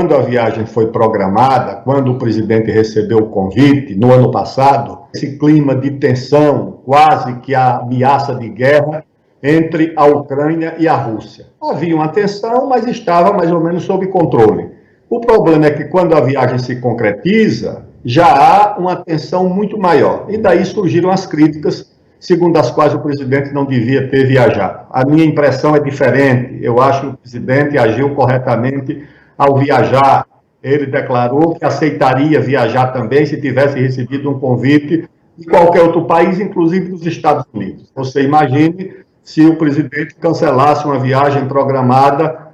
quando a viagem foi programada, quando o presidente recebeu o convite, no ano passado, esse clima de tensão, quase que a ameaça de guerra entre a Ucrânia e a Rússia. Havia uma tensão, mas estava mais ou menos sob controle. O problema é que quando a viagem se concretiza, já há uma tensão muito maior. E daí surgiram as críticas, segundo as quais o presidente não devia ter viajado. A minha impressão é diferente. Eu acho que o presidente agiu corretamente ao viajar. Ele declarou que aceitaria viajar também se tivesse recebido um convite de qualquer outro país, inclusive dos Estados Unidos. Você imagine se o presidente cancelasse uma viagem programada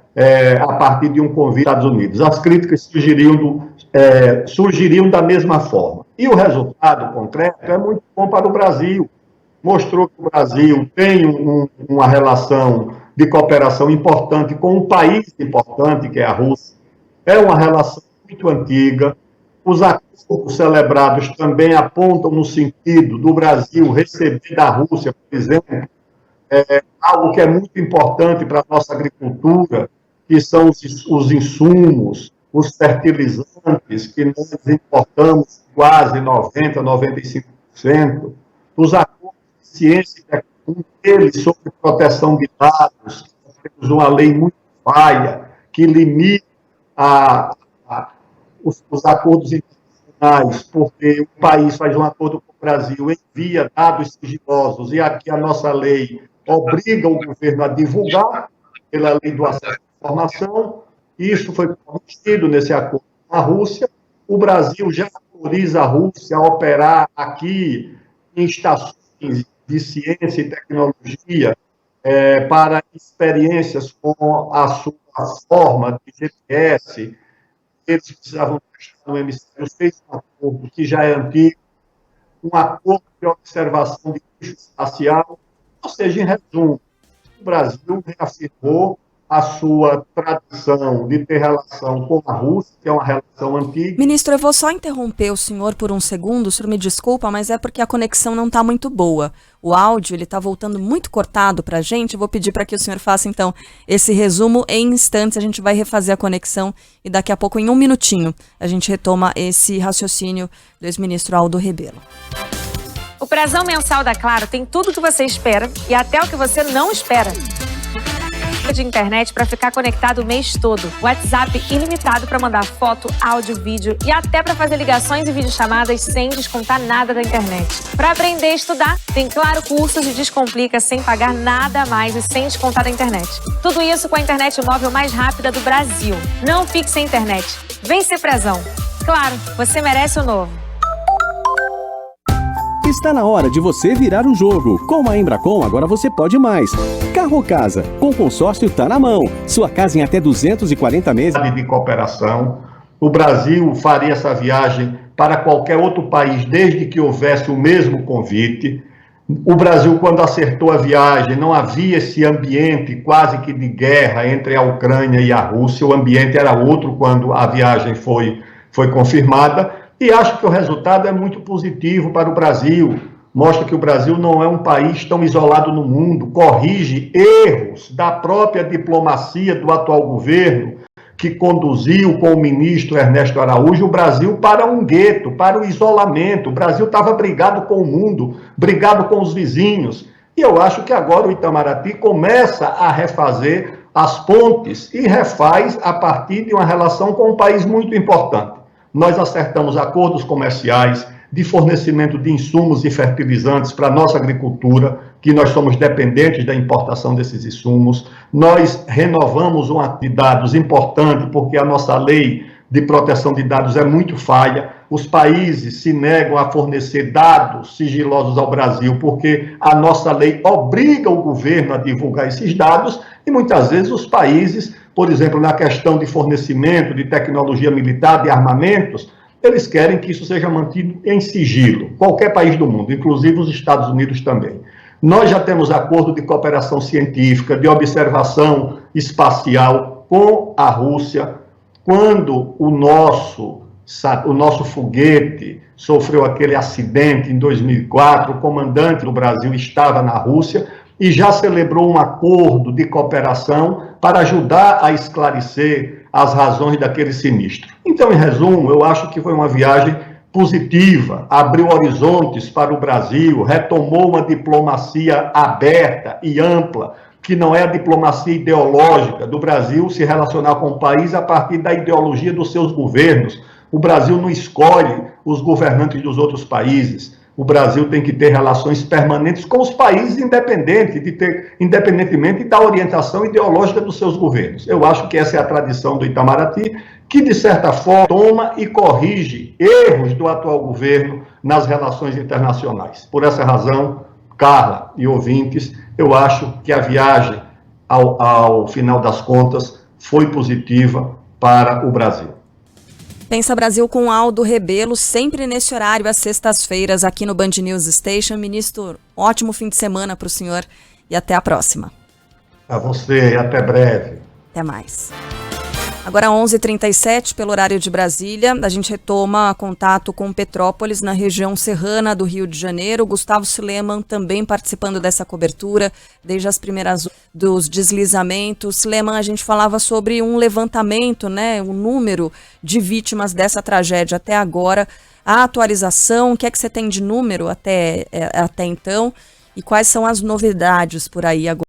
a partir de um convite dos Estados Unidos. As críticas surgiriam da mesma forma. E o resultado concreto é muito bom para o Brasil. Mostrou que o Brasil tem uma relação de cooperação importante com um país importante, que é a Rússia. É uma relação muito antiga. Os acordos celebrados também apontam no sentido do Brasil receber da Rússia, por exemplo, algo que é muito importante para a nossa agricultura, que são os insumos, os fertilizantes, que nós importamos quase 90%, 95%, os acordos de ciência e tecnologia sobre proteção de dados, temos uma lei muito falha, que limita os acordos internacionais, porque o país faz um acordo com o Brasil, envia dados sigilosos, e aqui a nossa lei obriga o governo a divulgar, pela lei do acesso à informação. Isso foi prometido nesse acordo com a Rússia. O Brasil já autoriza a Rússia a operar aqui em estações de ciência e tecnologia para experiências com a sua forma de GPS. Eles precisavam testar no hemisfério, fez um acordo que já é antigo, um acordo de observação de lixo espacial. Ou seja, em resumo, o Brasil reafirmou a sua tradição de ter relação com a Rússia, que é uma relação antiga. Ministro, eu vou só interromper o senhor por um segundo, o senhor me desculpa, mas é porque a conexão não está muito boa. O áudio ele está voltando muito cortado para a gente, eu vou pedir para que o senhor faça, então, esse resumo em instantes, a gente vai refazer a conexão e daqui a pouco, em um minutinho, a gente retoma esse raciocínio do ex-ministro Aldo Rebelo. O Prazão Mensal da Claro tem tudo o que você espera e até o que você não espera. De internet para ficar conectado o mês todo. WhatsApp ilimitado para mandar foto, áudio, vídeo e até para fazer ligações e videochamadas sem descontar nada da internet. Para aprender e estudar, tem Claro Cursos e Descomplica sem pagar nada a mais e sem descontar da internet. Tudo isso com a internet móvel mais rápida do Brasil. Não fique sem internet. Vem ser Prazão. Claro, você merece o novo. Está na hora de você virar um jogo. Com a Embracon, agora você pode mais. Carro ou casa? Com consórcio tá na mão. Sua casa em até 240 meses. De cooperação. O Brasil faria essa viagem para qualquer outro país, desde que houvesse o mesmo convite. O Brasil, quando acertou a viagem, não havia esse ambiente quase que de guerra entre a Ucrânia e a Rússia. O ambiente era outro quando a viagem foi confirmada. E acho que o resultado é muito positivo para o Brasil. Mostra que o Brasil não é um país tão isolado no mundo, corrige erros da própria diplomacia do atual governo, que conduziu com o ministro Ernesto Araújo o Brasil para um gueto, para o isolamento. O Brasil estava brigado com o mundo, brigado com os vizinhos. E eu acho que agora o Itamaraty começa a refazer as pontes e refaz a partir de uma relação com um país muito importante. Nós acertamos acordos comerciais de fornecimento de insumos e fertilizantes para a nossa agricultura, que nós somos dependentes da importação desses insumos. Nós renovamos uma de dados importante, porque a nossa lei de proteção de dados é muito falha. Os países se negam a fornecer dados sigilosos ao Brasil, porque a nossa lei obriga o governo a divulgar esses dados, e muitas vezes os países, por exemplo, na questão de fornecimento de tecnologia militar, de armamentos, eles querem que isso seja mantido em sigilo, qualquer país do mundo, inclusive os Estados Unidos também. Nós já temos acordo de cooperação científica, de observação espacial com a Rússia. Quando o nosso foguete sofreu aquele acidente em 2004, o comandante do Brasil estava na Rússia e já celebrou um acordo de cooperação para ajudar a esclarecer as razões daquele sinistro. Então, em resumo, eu acho que foi uma viagem positiva, abriu horizontes para o Brasil, retomou uma diplomacia aberta e ampla, que não é a diplomacia ideológica do Brasil se relacionar com o país a partir da ideologia dos seus governos. O Brasil não escolhe os governantes dos outros países. O Brasil tem que ter relações permanentes com os países independentemente da orientação ideológica dos seus governos. Eu acho que essa é a tradição do Itamaraty, que, de certa forma, toma e corrige erros do atual governo nas relações internacionais. Por essa razão, Carla e ouvintes, eu acho que a viagem, ao final das contas, foi positiva para o Brasil. Pensa Brasil com Aldo Rebelo, sempre nesse horário, às sextas-feiras, aqui no Band News Station. Ministro, ótimo fim de semana para o senhor e até a próxima. A você, até breve. Até mais. Agora 11h37, pelo horário de Brasília, a gente retoma contato com Petrópolis, na região serrana do Rio de Janeiro. Gustavo Suleman também participando dessa cobertura, desde as primeiras dos deslizamentos. Suleman, a gente falava sobre um levantamento, né, o número de vítimas dessa tragédia até agora, a atualização, o que é que você tem de número até então, e quais são as novidades por aí agora?